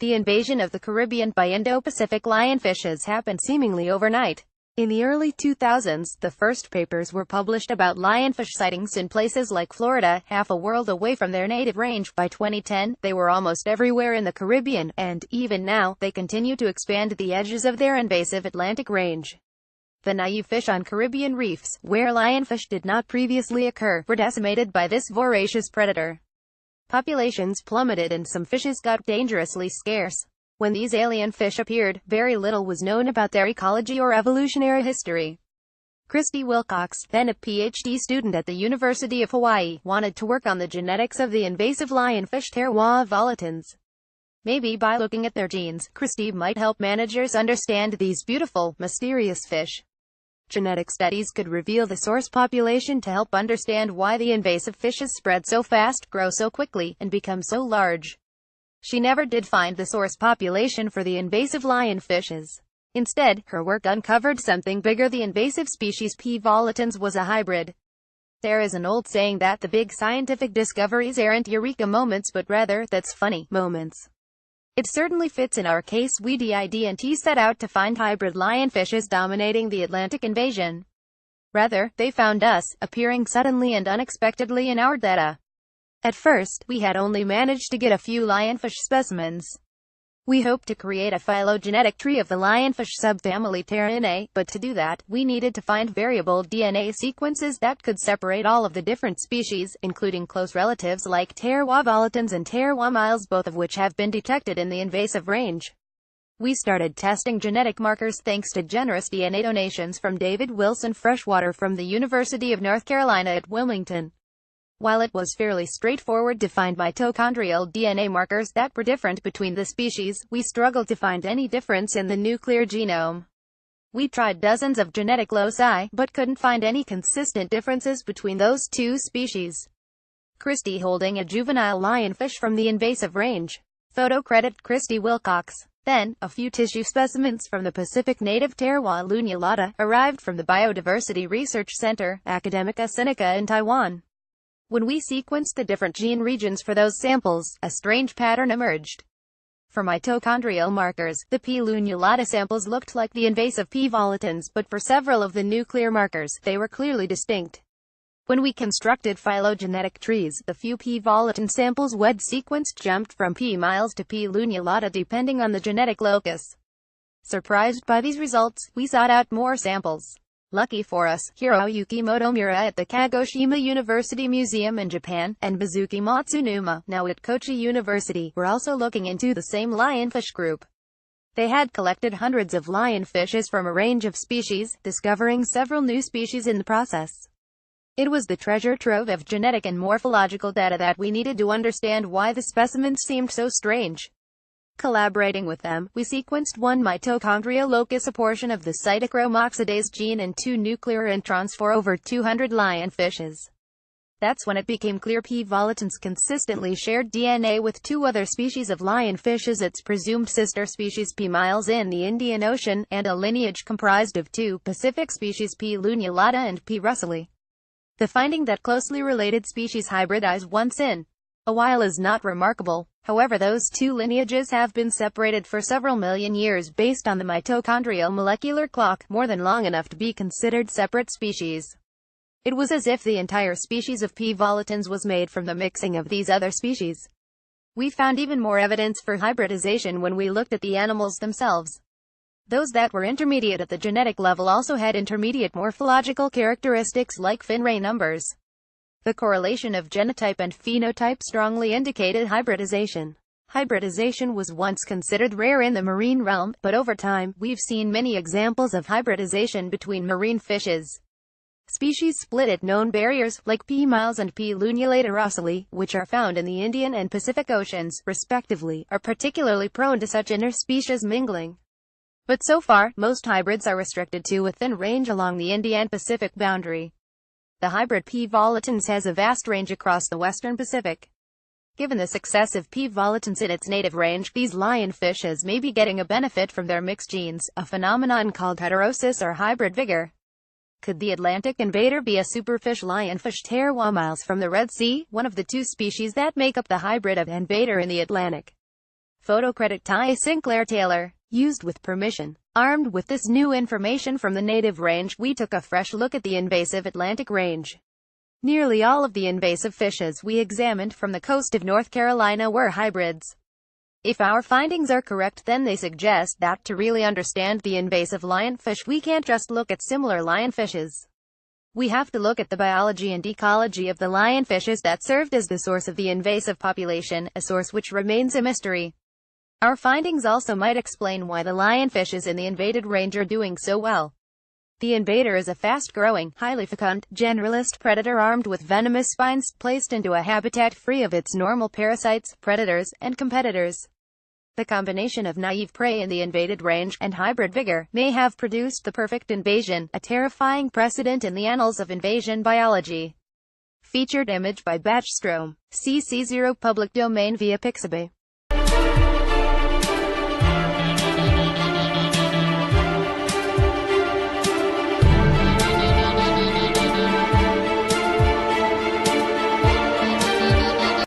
The invasion of the Caribbean by Indo-Pacific lionfishes happened seemingly overnight. In the early 2000s, the first papers were published about lionfish sightings in places like Florida, half a world away from their native range. By 2010, they were almost everywhere in the Caribbean, and, even now, they continue to expand the edges of their invasive Atlantic range. The naive fish on Caribbean reefs, where lionfish did not previously occur, were decimated by this voracious predator. Populations plummeted and some fishes got dangerously scarce. When these alien fish appeared, very little was known about their ecology or evolutionary history. Christy Wilcox, then a PhD student at the University of Hawaii, wanted to work on the genetics of the invasive lionfish Pterois volitans. Maybe by looking at their genes, Christy might help managers understand these beautiful, mysterious fish. Genetic studies could reveal the source population to help understand why the invasive fishes spread so fast, grow so quickly, and become so large. She never did find the source population for the invasive lionfishes. Instead, her work uncovered something bigger. The invasive species P. volitans was a hybrid. There is an old saying that the big scientific discoveries aren't eureka moments but rather, that's funny, moments. It certainly fits in our case. We did set out to find hybrid lionfishes dominating the Atlantic invasion. Rather, they found us, appearing suddenly and unexpectedly in our data. At first, we had only managed to get a few lionfish specimens. We hoped to create a phylogenetic tree of the lionfish subfamily Pterinae, but to do that, we needed to find variable DNA sequences that could separate all of the different species, including close relatives like Pterois volitans and Pterois miles, both of which have been detected in the invasive range. We started testing genetic markers thanks to generous DNA donations from David Wilson Freshwater from the University of North Carolina at Wilmington. While it was fairly straightforward to find mitochondrial DNA markers that were different between the species, we struggled to find any difference in the nuclear genome. We tried dozens of genetic loci, but couldn't find any consistent differences between those two species. Christy holding a juvenile lionfish from the invasive range. Photo credit Christy Wilcox. Then, a few tissue specimens from the Pacific native Pterois lunulata arrived from the Biodiversity Research Center, Academia Sinica in Taiwan. When we sequenced the different gene regions for those samples, a strange pattern emerged. For mitochondrial markers, the P. lunulata samples looked like the invasive P. volitans, but for several of the nuclear markers, they were clearly distinct. When we constructed phylogenetic trees, the few P. volitan samples we'd sequenced jumped from P. miles to P. lunulata depending on the genetic locus. Surprised by these results, we sought out more samples. Lucky for us, Hiroyuki Motomura at the Kagoshima University Museum in Japan, and Mizuki Matsunuma, now at Kochi University, were also looking into the same lionfish group. They had collected hundreds of lionfishes from a range of species, discovering several new species in the process. It was the treasure trove of genetic and morphological data that we needed to understand why the specimens seemed so strange. Collaborating with them, we sequenced one mitochondrial locus, a portion of the cytochrome oxidase gene, and two nuclear introns for over 200 lionfishes. That's when it became clear P. volitans consistently shared DNA with two other species of lionfishes, its presumed sister species P. miles in the Indian Ocean, and a lineage comprised of two Pacific species P. lunulata and P. russellii. The finding that closely related species hybridize once in a while is not remarkable. However, those two lineages have been separated for several million years based on the mitochondrial molecular clock, more than long enough to be considered separate species. It was as if the entire species of P. volitans was made from the mixing of these other species. We found even more evidence for hybridization when we looked at the animals themselves. Those that were intermediate at the genetic level also had intermediate morphological characteristics like fin ray numbers. The correlation of genotype and phenotype strongly indicated hybridization. Hybridization was once considered rare in the marine realm, but over time, we've seen many examples of hybridization between marine fishes. Species split at known barriers, like P. miles and P. lunulata russellii, which are found in the Indian and Pacific Oceans, respectively, are particularly prone to such interspecies mingling. But so far, most hybrids are restricted to within range along the Indian-Pacific boundary. The hybrid P. volitans has a vast range across the western Pacific. Given the success of P. volitans in its native range, these lionfishes may be getting a benefit from their mixed genes, a phenomenon called heterosis or hybrid vigor. Could the Atlantic invader be a superfish lionfish Pterois miles from the Red Sea, one of the two species that make up the hybrid of invader in the Atlantic? Photo credit Ty Sinclair Taylor. Used with permission. Armed with this new information from the native range, we took a fresh look at the invasive Atlantic range. Nearly all of the invasive fishes we examined from the coast of North Carolina were hybrids. If our findings are correct, then they suggest that to really understand the invasive lionfish, we can't just look at similar lionfishes. We have to look at the biology and ecology of the lionfishes that served as the source of the invasive population, a source which remains a mystery. Our findings also might explain why the lionfishes in the invaded range are doing so well. The invader is a fast-growing, highly fecund, generalist predator armed with venomous spines, placed into a habitat free of its normal parasites, predators, and competitors. The combination of naive prey in the invaded range, and hybrid vigor, may have produced the perfect invasion, a terrifying precedent in the annals of invasion biology. Featured image by Bachstrom. CC0 public domain via Pixabay.